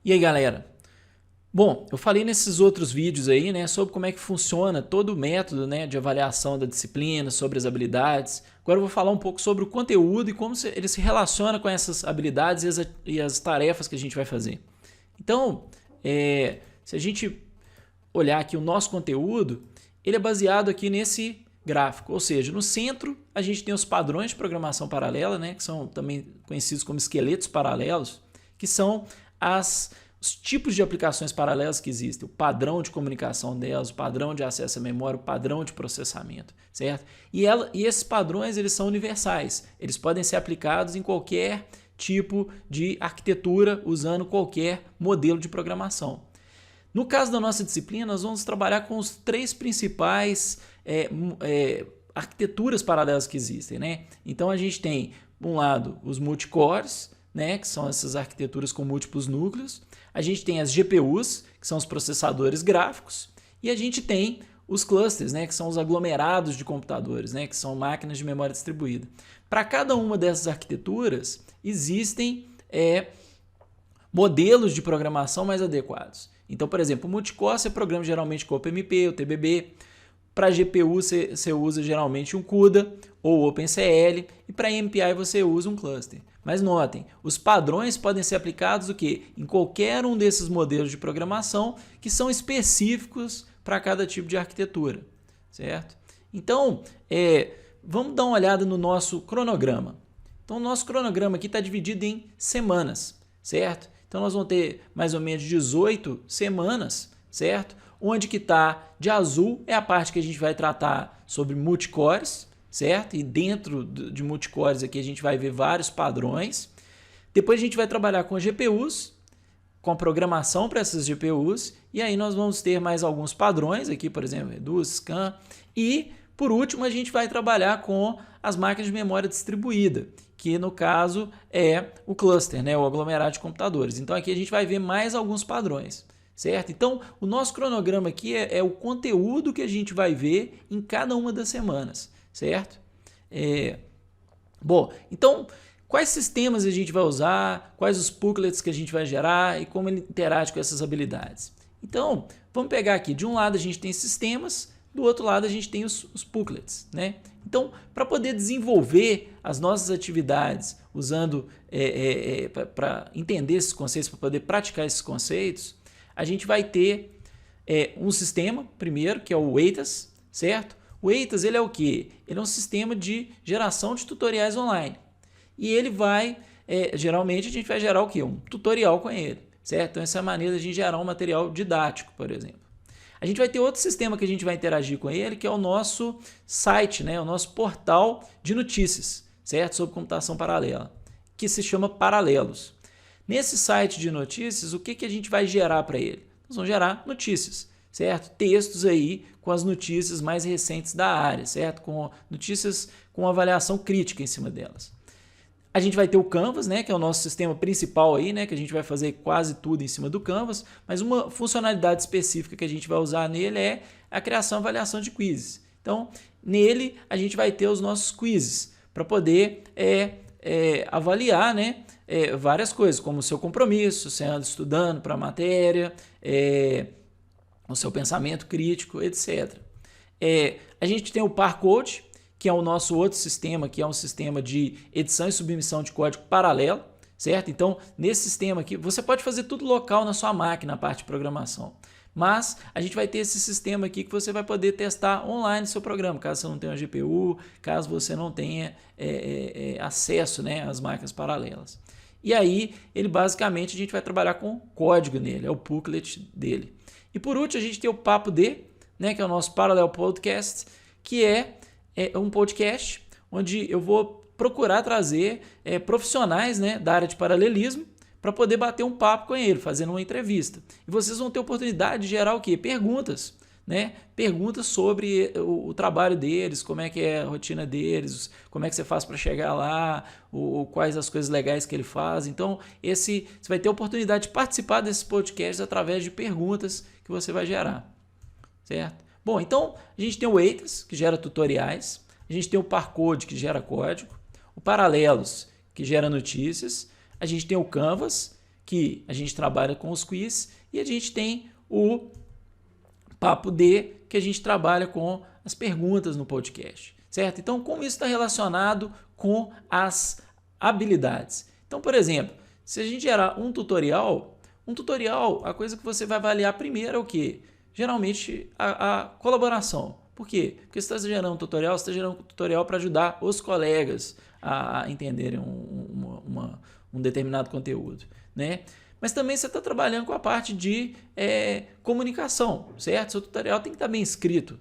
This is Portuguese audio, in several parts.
E aí, galera? Bom, eu falei nesses outros vídeos aí, né, sobre como é que funciona todo o método, né, de avaliação da disciplina, sobre as habilidades. Agora eu vou falar um pouco sobre o conteúdo e como ele se relaciona com essas habilidades e as tarefas que a gente vai fazer. Então, se a gente olhar aqui o nosso conteúdo, ele é baseado aqui nesse gráfico, ou seja, no centro a gente tem os padrões de programação paralela, né, que são também conhecidos como esqueletos paralelos, que são os tipos de aplicações paralelas que existem, o padrão de comunicação delas, o padrão de acesso à memória, o padrão de processamento, certo? E esses padrões eles são universais, eles podem ser aplicados em qualquer tipo de arquitetura, usando qualquer modelo de programação. No caso da nossa disciplina, nós vamos trabalhar com os três principais arquiteturas paralelas que existem, né? Então a gente tem, por um lado, os multicores, né, que são essas arquiteturas com múltiplos núcleos. A gente tem as GPUs, que são os processadores gráficos, e a gente tem os clusters, né, que são os aglomerados de computadores, né, que são máquinas de memória distribuída. Para cada uma dessas arquiteturas, existem modelos de programação mais adequados. Então, por exemplo, o multicore você programa geralmente com o OpenMP, o TBB. Para GPU você usa geralmente um CUDA ou OpenCL, e para MPI você usa um cluster. Mas notem, os padrões podem ser aplicados em qualquer um desses modelos de programação que são específicos para cada tipo de arquitetura, certo? Então, vamos dar uma olhada no nosso cronograma. Então, o nosso cronograma aqui está dividido em semanas, certo? Então, nós vamos ter mais ou menos 18 semanas, certo? Onde que está de azul é a parte que a gente vai tratar sobre multicores, certo? E dentro de multicores aqui a gente vai ver vários padrões. Depois a gente vai trabalhar com GPUs, com a programação para essas GPUs, e aí nós vamos ter mais alguns padrões aqui, por exemplo, Reduce, Scan, e por último a gente vai trabalhar com as máquinas de memória distribuída, que no caso é o cluster, né? O aglomerado de computadores. Então aqui a gente vai ver mais alguns padrões. Certo? Então, o nosso cronograma aqui é o conteúdo que a gente vai ver em cada uma das semanas, certo? Bom, então, quais sistemas a gente vai usar, quais os booklets que a gente vai gerar e como ele interage com essas habilidades. Então, vamos pegar aqui, de um lado a gente tem sistemas, do outro lado a gente tem os booklets, né? Então, para poder desenvolver as nossas atividades, usando, para entender esses conceitos, para poder praticar esses conceitos, a gente vai ter um sistema, primeiro, que é o WAITAS, certo? O WAITAS, ele é o quê? Ele é um sistema de geração de tutoriais online. E ele vai, geralmente, a gente vai gerar o quê? Um tutorial com ele, certo? Então, essa é a maneira de a gente gerar um material didático, por exemplo. A gente vai ter outro sistema que a gente vai interagir com ele, que é o nosso site, né? O nosso portal de notícias, certo? Sobre computação paralela, que se chama Paralelos. Nesse site de notícias, o que a gente vai gerar para ele? Nós vamos gerar notícias, certo? Textos aí com as notícias mais recentes da área, certo? Com notícias com avaliação crítica em cima delas. A gente vai ter o Canvas, né, que é o nosso sistema principal aí, né, que a gente vai fazer quase tudo em cima do Canvas, mas uma funcionalidade específica que a gente vai usar nele é a criação e avaliação de quizzes. Então, nele a gente vai ter os nossos quizzes para poder avaliar, né, várias coisas, como o seu compromisso, você anda estudando para a matéria, o seu pensamento crítico, etc. A gente tem o ParCode, que é o nosso outro sistema, que é um sistema de edição e submissão de código paralelo, certo? Então, nesse sistema aqui, você pode fazer tudo local na sua máquina, a parte de programação. Mas a gente vai ter esse sistema aqui que você vai poder testar online no seu programa, caso você não tenha uma GPU, caso você não tenha acesso, né, às máquinas paralelas. E aí, ele basicamente, a gente vai trabalhar com código nele, é o booklet dele. E por último, a gente tem o Papo D, né, que é o nosso Parallel Podcast, que é um podcast onde eu vou procurar trazer profissionais, né, da área de paralelismo para poder bater um papo com ele, fazendo uma entrevista. E vocês vão ter oportunidade de gerar o quê? Perguntas, né? Perguntas sobre o trabalho deles, como é que é a rotina deles, como é que você faz para chegar lá, quais as coisas legais que ele faz. Então, você vai ter a oportunidade de participar desses podcasts através de perguntas que você vai gerar, certo? Bom, então a gente tem o WAITAS, que gera tutoriais, a gente tem o ParCode, que gera código, o Paralelos, que gera notícias, a gente tem o Canvas, que a gente trabalha com os quiz, e a gente tem o Papo D, que a gente trabalha com as perguntas no podcast, certo? Então, como isso está relacionado com as habilidades? Então, por exemplo, se a gente gerar um tutorial, a coisa que você vai avaliar primeiro é o quê? Geralmente a colaboração. Por quê? Porque você está gerando um tutorial, você está gerando um tutorial para ajudar os colegas a entenderem um determinado conteúdo, né? Mas também você está trabalhando com a parte de comunicação, certo? Seu tutorial tem que estar bem escrito.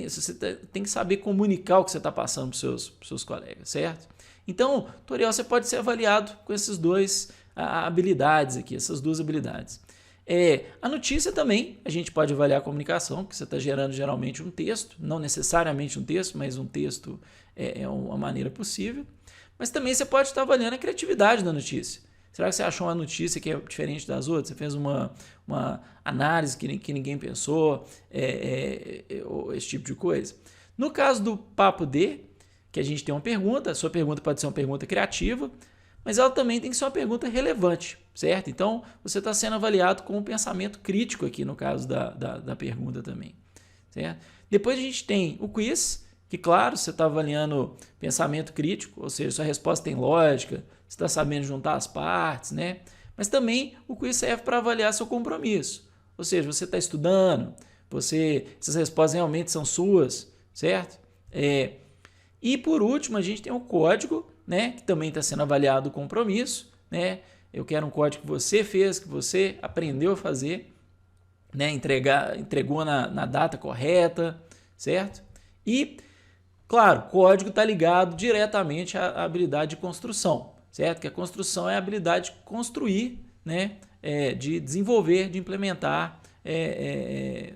Você tem que saber comunicar o que você está passando para os seus colegas, certo? Então, o tutorial você pode ser avaliado com essas duas habilidades aqui, essas duas habilidades. A notícia também, a gente pode avaliar a comunicação, porque você está gerando geralmente um texto, não necessariamente um texto, mas um texto é uma maneira possível. Mas também você pode estar avaliando a criatividade da notícia. Será que você achou uma notícia que é diferente das outras? Você fez uma análise que ninguém pensou, esse tipo de coisa? No caso do Papo D, que a gente tem uma pergunta, a sua pergunta pode ser uma pergunta criativa, mas ela também tem que ser uma pergunta relevante, certo? Então, você está sendo avaliado com um pensamento crítico aqui, no caso da pergunta também, certo? Depois a gente tem o quiz, que, claro, você está avaliando pensamento crítico, ou seja, sua resposta tem lógica, você está sabendo juntar as partes, né? Mas também o quiz serve para avaliar seu compromisso, ou seja, você está estudando, essas respostas realmente são suas, certo? E por último, a gente tem o código, né, que também está sendo avaliado o compromisso, né? Eu quero um código que você fez, que você aprendeu a fazer, né, entregou na data correta, certo? E, claro, o código está ligado diretamente à habilidade de construção, certo? Que a construção é a habilidade de construir, né, de desenvolver, de implementar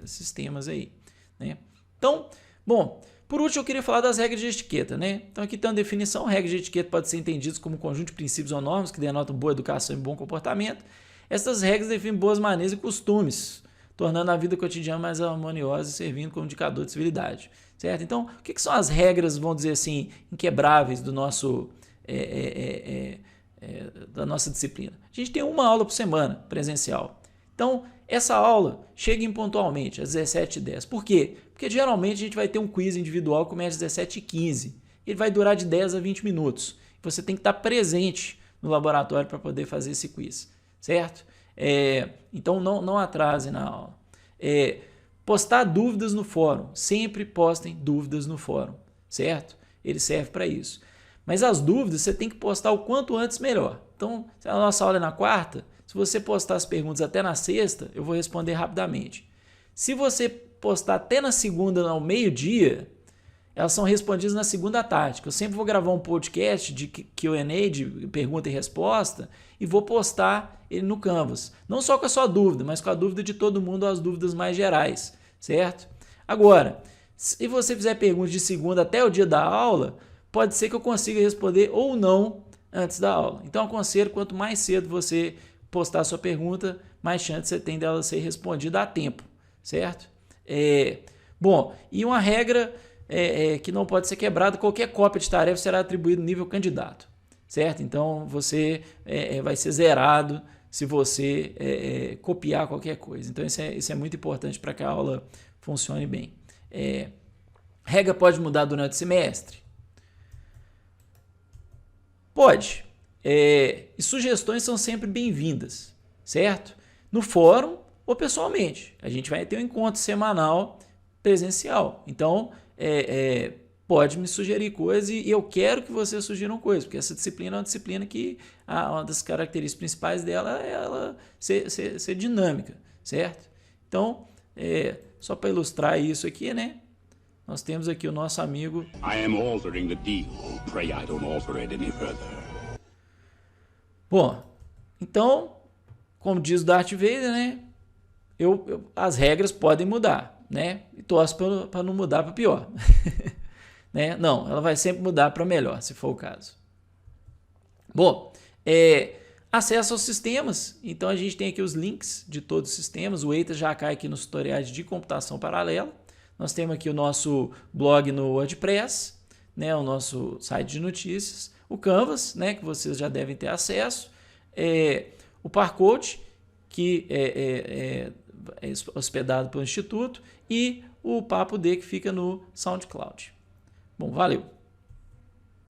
sistemas aí, né? Então, bom, por último, eu queria falar das regras de etiqueta, né? Então, aqui tem uma definição. Regras de etiqueta podem ser entendidas como um conjunto de princípios ou normas que denotam boa educação e bom comportamento. Essas regras definem boas maneiras e costumes, tornando a vida cotidiana mais harmoniosa e servindo como indicador de civilidade, certo? Então, o que são as regras, vamos dizer assim, inquebráveis do nosso, da nossa disciplina? A gente tem uma aula por semana presencial. Então, essa aula chega pontualmente às 17h10. Por quê? Porque geralmente a gente vai ter um quiz individual que começa às 17h15. Ele vai durar de 10 a 20 minutos. Você tem que estar presente no laboratório para poder fazer esse quiz, certo? Então não atrase na aula. Postar dúvidas no fórum. Sempre postem dúvidas no fórum, certo? Ele serve para isso. Mas as dúvidas você tem que postar o quanto antes melhor. Então, se a nossa aula é na quarta, se você postar as perguntas até na sexta, eu vou responder rapidamente. Se você postar até na segunda, ao meio-dia, elas são respondidas na segunda tarde. Eu sempre vou gravar um podcast de Q&A, de pergunta e resposta, e vou postar ele no Canvas. Não só com a sua dúvida, mas com a dúvida de todo mundo, as dúvidas mais gerais, certo? Agora, se você fizer perguntas de segunda até o dia da aula, pode ser que eu consiga responder ou não antes da aula. Então, eu aconselho, quanto mais cedo você postar a sua pergunta, mais chance você tem dela ser respondida a tempo, certo? Bom, e uma regra que não pode ser quebrada: qualquer cópia de tarefa será atribuída no nível candidato, certo? Então, você vai ser zerado se você copiar qualquer coisa. Então, isso é muito importante para que a aula funcione bem. Regra pode mudar durante o semestre? Pode. E sugestões são sempre bem-vindas, certo? No fórum ou pessoalmente. A gente vai ter um encontro semanal presencial. Então, pode me sugerir coisas e eu quero que vocês sugiram coisas, porque essa disciplina é uma disciplina que uma das características principais dela é ela ser dinâmica, certo? Então, só para ilustrar isso aqui, né? Nós temos aqui o nosso amigo... I am altering the deal. Pray I don't alter it any further. Bom, então, como diz o Darth Vader, né? As regras podem mudar, né? E torço para não mudar para pior. Né? Não, ela vai sempre mudar para melhor, se for o caso. Bom, acesso aos sistemas. Então, a gente tem aqui os links de todos os sistemas. O EITA já cai aqui nos tutoriais de computação paralela. Nós temos aqui o nosso blog no WordPress, né, o nosso site de notícias, o Canvas, né, que vocês já devem ter acesso, o Parcode, que é hospedado pelo Instituto, e o Papo D, que fica no SoundCloud. Bom, valeu!